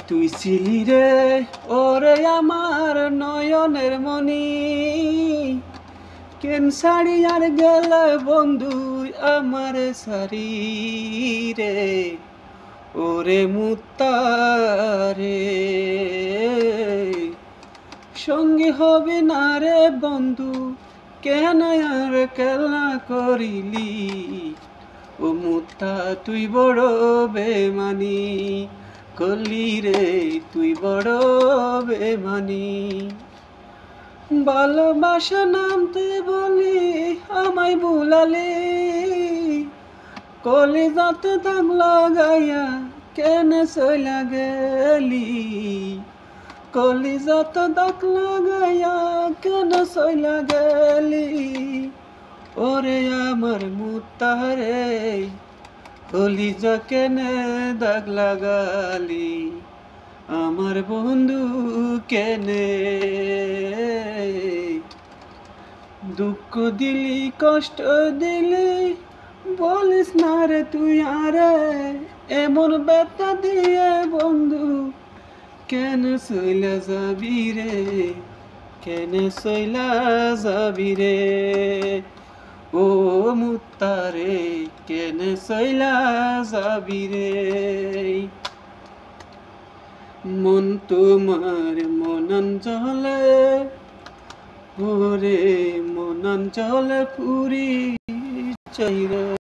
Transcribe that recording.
তুই ছিলি রে ওরে আমার নয়নের মনি, কেন সারি আর গেলে বন্ধু আমার সারি রে ওরে মুত্তারে। সঙ্গী হবে না রে বন্ধু, কেন আর খেলা করিলি, ও মুত্তা তুই বড় বেমানি করলি রে, তুই বড় বেমানি। ভালোবাসা নামতে বলি আমায় বুলালি, কলিজাতে দাগ লাগাইয়া কেন চইলা গেলি, কলিজাতে দাগ লাগাইয়া কেন চইলা গেলি, ওরে আমার মুত্তারে কলিজা কেনে দাগ লাগালি, আমার বন্ধু কেনে। দুঃখ দিলি কষ্ট দিলি বলিস না রে তুই আরে, এমন ব্যথা দিয়ে বন্ধু কেন চইলা যাবি রে, কেন চইলা যাবি রে, ও মুত্তারে কেন চইলা যাবি রে। মন তোমার মনাঞ্চলে ওরে মনাঞ্চলে পুরি চাইরে।